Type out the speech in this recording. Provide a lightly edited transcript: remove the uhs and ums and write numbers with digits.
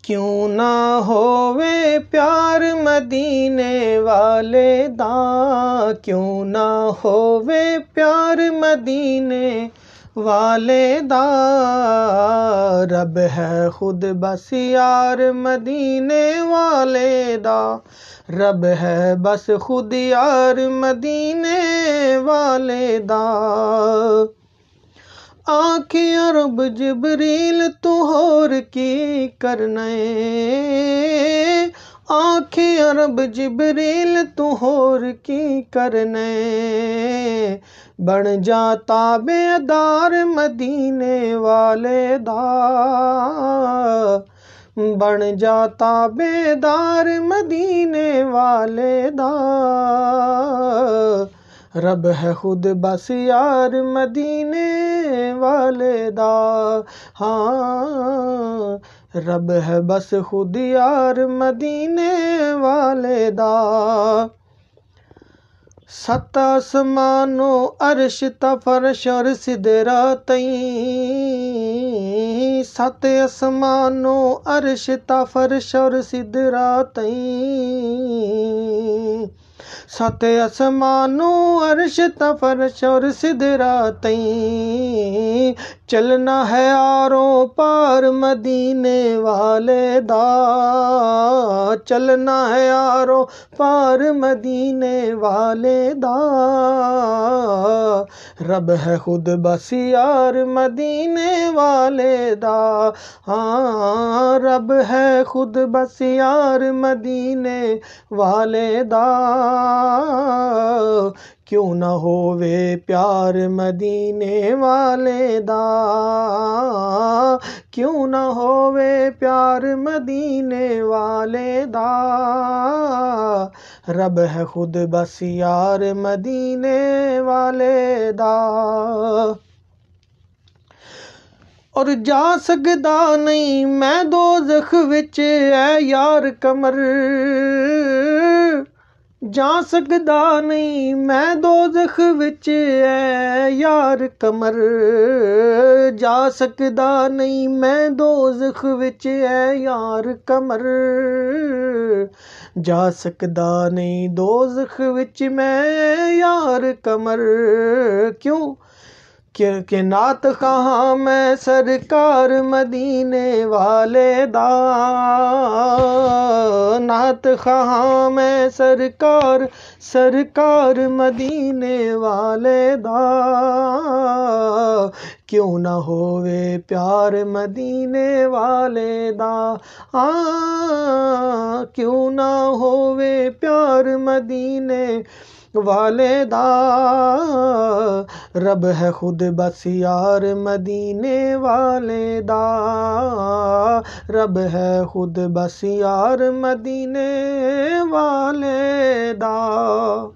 क्यों ना होवे प्यार मदीने वाले दा, क्यों ना होवे प्यार मदीने वाले दा। रब है खुद बस यार मदीने वाले दा, रब है बस खुद यार मदीने वाले दा। आखियां रब जिबरील तू होर की करने, आखियां रब जिबरील तू होर की करने। बन जाता बेदार मदीने वाले दा, बन जाता बेदार मदीने वाले दा। रब है खुद बस यार मदीने वाले दा, हाँ रब है बस खुद यार मदीने वाले दा। सत आसमानो अर्श ता फर्श और सिदरा तई, सत आसमानो अर्श ता फर्श और सिदरा तई। सत आसमानो अर्श ता फर्श और सिदरा तई। चलना है आरों पार मदीने वाले दा, चलना है आरों पार मदीने वाले दा। रब है खुद बस यार मदीने वाले दा, हाँ रब है खुद बस यार मदीने वाले दा। क्यों ना होवे प्यार मदीने वाले दा, क्यों ना होवे प्यार मदीने वाले दा। रब है खुद बस यार मदीने वाले दा। और जा सकदा नहीं मैं दोज़ख विच ऐ यार कमर, जा सकदा नहीं मैं दोज़ख विच ऐ यार कमर। जा सकदा नहीं मैं दोज़ख विच ऐ यार कमर। जा सकदा नहीं दोज़ख विच मैं यार कमर। क्यों कि नात कहाँ मैं सरकार मदीने वाले दा, नात कहाँ मैं सरकार सरकार मदीने वाले दा। क्यों ना होवे प्यार मदीने वाले दा, क्यों ना होवे प्यार मदीने वाले दा। रब है खुद बस यार मदीने वाले दा, रब है खुद बस यार मदीने वाले दा।